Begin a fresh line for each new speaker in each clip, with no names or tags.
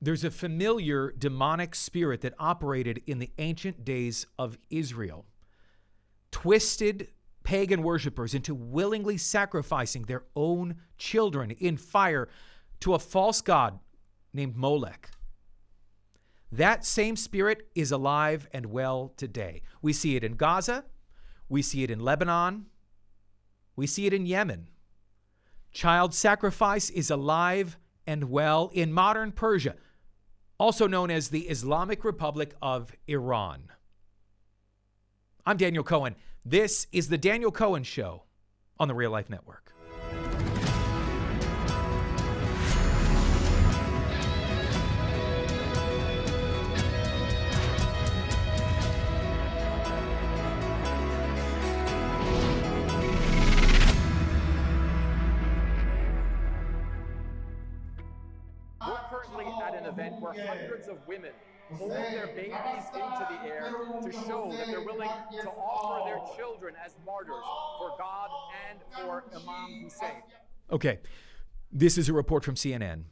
There's a familiar demonic spirit that operated in the ancient days of Israel, twisted pagan worshipers into willingly sacrificing their own children in fire to a false god named Molech. That same spirit is alive and well today. We see it in Gaza. We see it in Lebanon. We see it in Yemen. Child sacrifice is alive and well in modern Persia, also known as the Islamic Republic of Iran. I'm Daniel Cohen. This is the Daniel Cohen Show on the Real Life Network.
At an event where hundreds of women hold their babies into the air to show that they're willing to offer their children as martyrs for God and for Imam Hussein.
Okay, this is a report from CNN.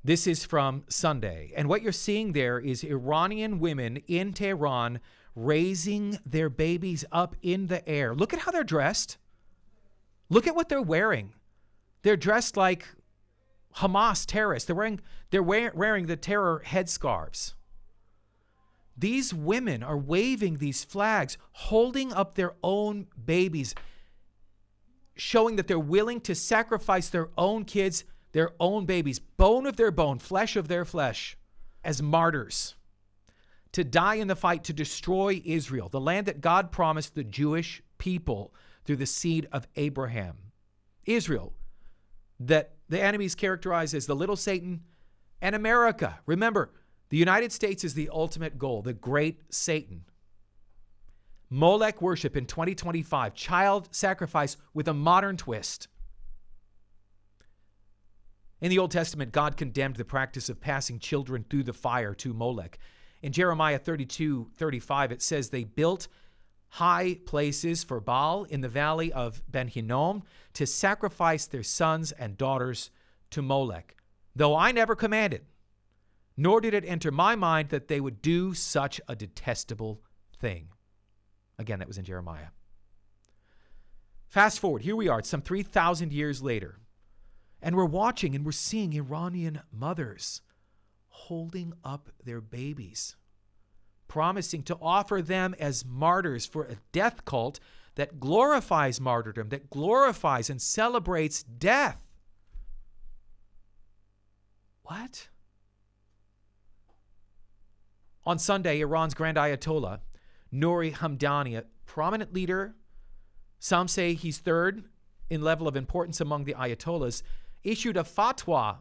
This is from Sunday. And what you're seeing there is Iranian women in Tehran raising their babies up in the air. Look at how they're dressed. Look at what they're wearing. They're dressed like Hamas terrorists. They're wearing the terror headscarves. These women are waving these flags, holding up their own babies, showing that they're willing to sacrifice their own kids, their own babies, bone of their bone, flesh of their flesh, as martyrs, to die in the fight to destroy Israel, the land that God promised the Jewish people through the seed of Abraham. Israel, that the enemies characterize as the little Satan, and America. Remember, the United States is the ultimate goal, the great Satan. Molech worship in 2025, child sacrifice with a modern twist. In the Old Testament, God condemned the practice of passing children through the fire to Molech. In Jeremiah 32:35, it says they built high places for Baal in the valley of Ben Hinnom to sacrifice their sons and daughters to Molech, though I never commanded, nor did it enter my mind that they would do such a detestable thing. Again, that was in Jeremiah. Fast forward, here we are, it's some 3,000 years later, and we're watching and we're seeing Iranian mothers holding up their babies, promising to offer them as martyrs for a death cult that glorifies martyrdom, that glorifies and celebrates death. What? On Sunday, Iran's Grand Ayatollah Noori Hamedani, a prominent leader, some say he's third in level of importance among the Ayatollahs, issued a fatwa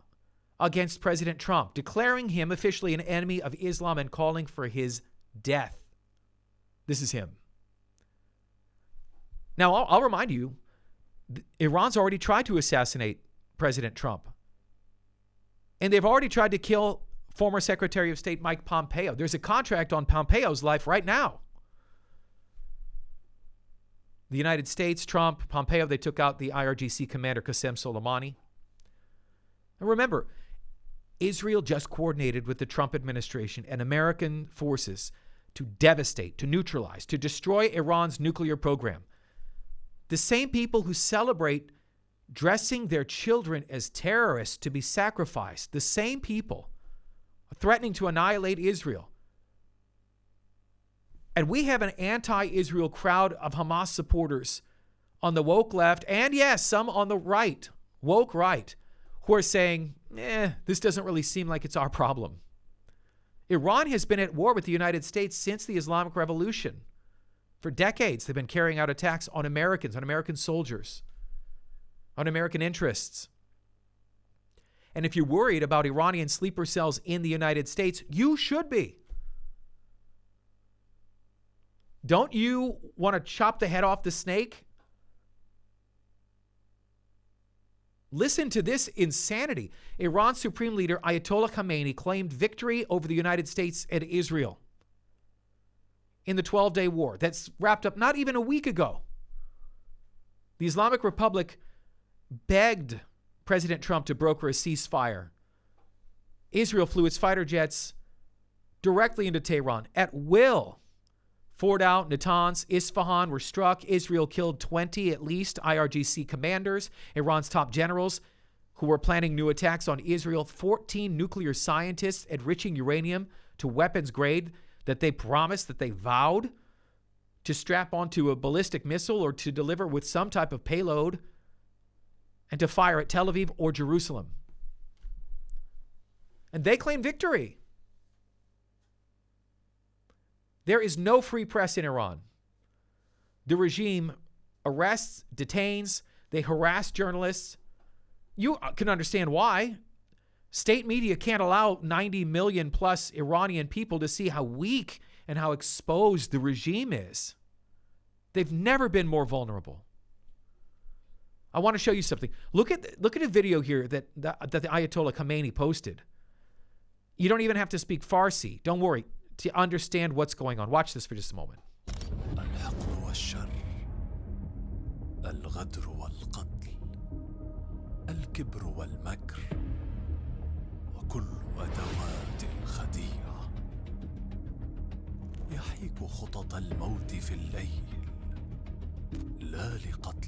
against President Trump, declaring him officially an enemy of Islam and calling for his death. This is him. Now, I'll remind you, Iran's already tried to assassinate President Trump. And they've already tried to kill former Secretary of State Mike Pompeo. There's a contract on Pompeo's life right now. The United States, Trump, Pompeo, they took out the IRGC commander, Qasem Soleimani. And remember, Israel just coordinated with the Trump administration and American forces to devastate, to neutralize, to destroy Iran's nuclear program. The same people who celebrate dressing their children as terrorists to be sacrificed, the same people are threatening to annihilate Israel. And we have an anti-Israel crowd of Hamas supporters on the woke left, and yes, some on the right, woke right, who are saying, this doesn't really seem like it's our problem. Iran has been at war with the United States since the Islamic Revolution. For decades, they've been carrying out attacks on Americans, on American soldiers, on American interests. And if you're worried about Iranian sleeper cells in the United States, you should be. Don't you want to chop the head off the snake? Listen to this insanity. Iran's supreme leader, Ayatollah Khamenei, claimed victory over the United States and Israel in the 12-day war. That's wrapped up not even a week ago. The Islamic Republic begged President Trump to broker a ceasefire Israel flew its fighter jets directly into Tehran at will. Fordow, Natanz, Isfahan were struck. Israel killed 20 at least IRGC commanders, Iran's top generals who were planning new attacks on Israel. 14 nuclear scientists enriching uranium to weapons grade that they promised, that they vowed to strap onto a ballistic missile or to deliver with some type of payload and to fire at Tel Aviv or Jerusalem. And they claim victory. There is no free press in Iran. The regime arrests, detains, they harass journalists. You can understand why. State media can't allow 90 million plus Iranian people to see how weak and how exposed the regime is. They've never been more vulnerable. I want to show you something. Look at a video here that the Ayatollah Khomeini posted. You don't even have to speak Farsi. Don't worry. To understand what's going on. Watch this for just a moment.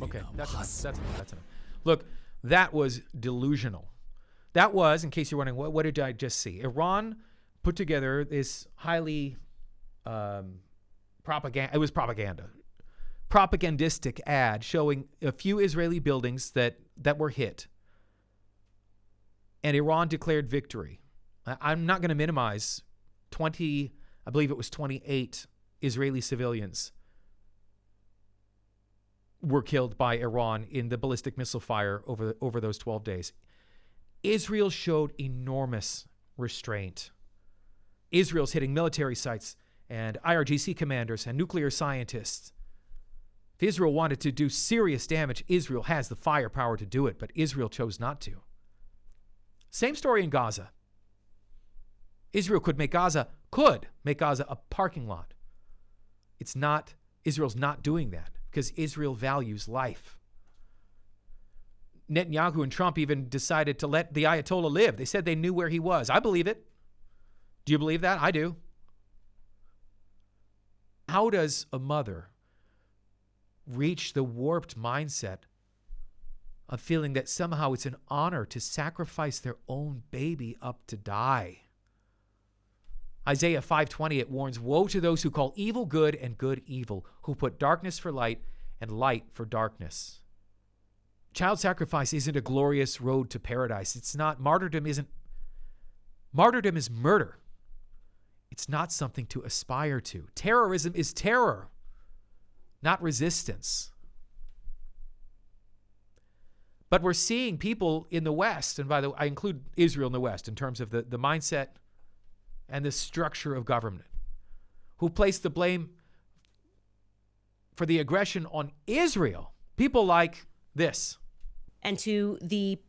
Okay, that's enough. Look, that was delusional. That was, in case you're wondering, what did I just see? Iran put together this highly propagandistic ad showing a few Israeli buildings that were hit. And Iran declared victory. I'm not going to minimize 28 Israeli civilians were killed by Iran in the ballistic missile fire over those 12 days. Israel showed enormous restraint. Israel's hitting military sites and IRGC commanders and nuclear scientists. If Israel wanted to do serious damage, Israel has the firepower to do it, but Israel chose not to. Same story in Gaza. Israel could make Gaza a parking lot. Israel's not doing that because Israel values life. Netanyahu and Trump even decided to let the Ayatollah live. They said they knew where he was. I believe it. Do you believe that? I do. How does a mother reach the warped mindset of feeling that somehow it's an honor to sacrifice their own baby up to die? Isaiah 5:20, it warns, "Woe to those who call evil good and good evil, who put darkness for light and light for darkness." Child sacrifice isn't a glorious road to paradise. It's not. Martyrdom is murder. It's not something to aspire to. Terrorism is terror, not resistance. But we're seeing people in the West, and by the way, I include Israel in the West in terms of the mindset and the structure of government, who place the blame for the aggression on Israel. People like this.
And to the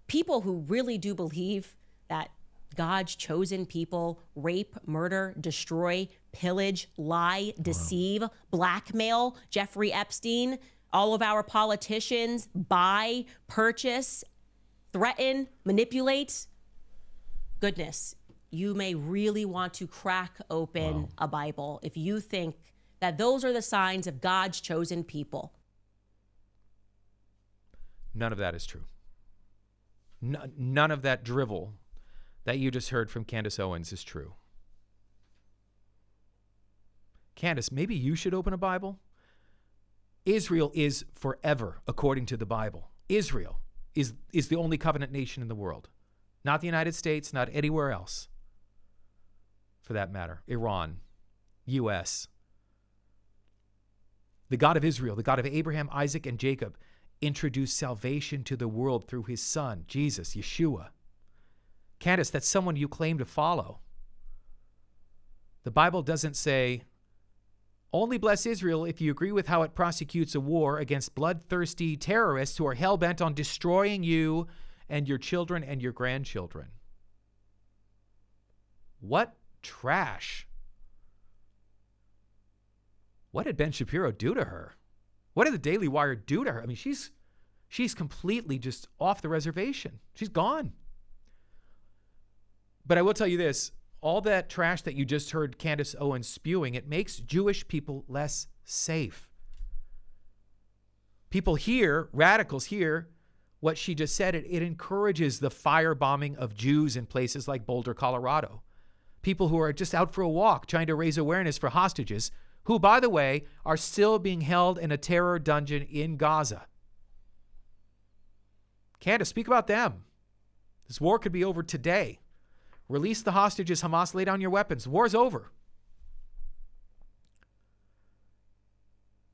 people who really do believe that God's chosen people rape, murder, destroy, pillage, lie, deceive, blackmail, Jeffrey Epstein, all of our politicians, buy, purchase, threaten, manipulate. Goodness, you may really want to crack open a Bible if you think that those are the signs of God's chosen people.
None of that is true. None of that drivel that you just heard from Candace Owens is true. Candace, maybe you should open a Bible. Israel is forever, according to the Bible. Israel is the only covenant nation in the world. Not the United States, not anywhere else, for that matter. Iran, U.S. The God of Israel, the God of Abraham, Isaac, and Jacob, introduced salvation to the world through his son, Jesus, Yeshua. Candace, that's someone you claim to follow. The Bible doesn't say, only bless Israel if you agree with how it prosecutes a war against bloodthirsty terrorists who are hell-bent on destroying you and your children and your grandchildren. What trash. What did Ben Shapiro do to her? What did the Daily Wire do to her? I mean, she's completely just off the reservation. She's gone. But I will tell you this, all that trash that you just heard Candace Owens spewing, it makes Jewish people less safe. People hear, radicals hear what she just said. It encourages the firebombing of Jews in places like Boulder, Colorado. People who are just out for a walk trying to raise awareness for hostages, who, by the way, are still being held in a terror dungeon in Gaza. Candace, speak about them. This war could be over today. Release the hostages, Hamas, lay down your weapons. War's over.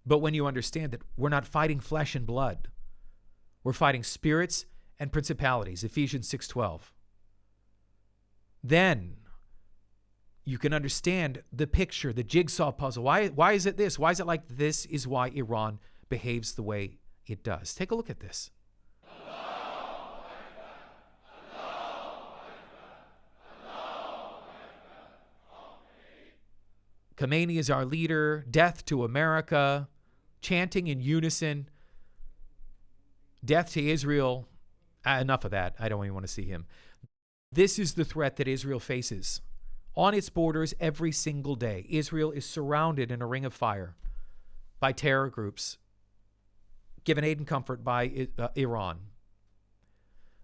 But when you understand that we're not fighting flesh and blood, we're fighting spirits and principalities, Ephesians 6:12, then you can understand the picture, the jigsaw puzzle. Why is it this? Why is it like this? Is why Iran behaves the way it does. Take a look at this. Khomeini is our leader, death to America, chanting in unison, death to Israel. Enough of that. I don't even want to see him. This is the threat that Israel faces. On its borders every single day, Israel is surrounded in a ring of fire by terror groups, given aid and comfort by Iran.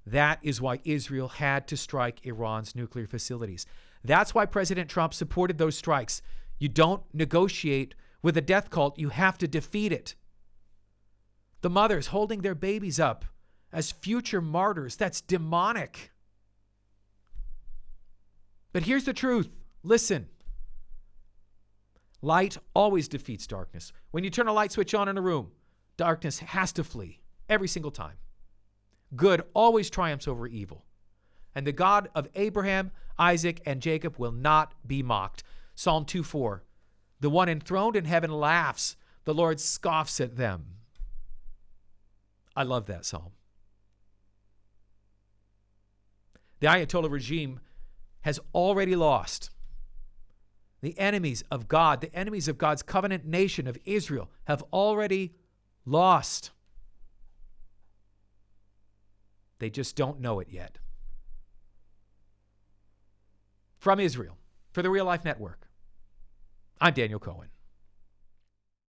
That is why Israel had to strike Iran's nuclear facilities. That's why President Trump supported those strikes. You don't negotiate with a death cult. You have to defeat it. The mothers holding their babies up as future martyrs, that's demonic. But here's the truth. Listen. Light always defeats darkness. When you turn a light switch on in a room, darkness has to flee every single time. Good always triumphs over evil. And the God of Abraham, Isaac, and Jacob will not be mocked. Psalm 2:4. The one enthroned in heaven laughs. The Lord scoffs at them. I love that psalm. The Ayatollah regime has already lost. The enemies of God, the enemies of God's covenant nation of Israel, have already lost. They just don't know it yet. From Israel, for the Real Life Network, I'm Daniel Cohen.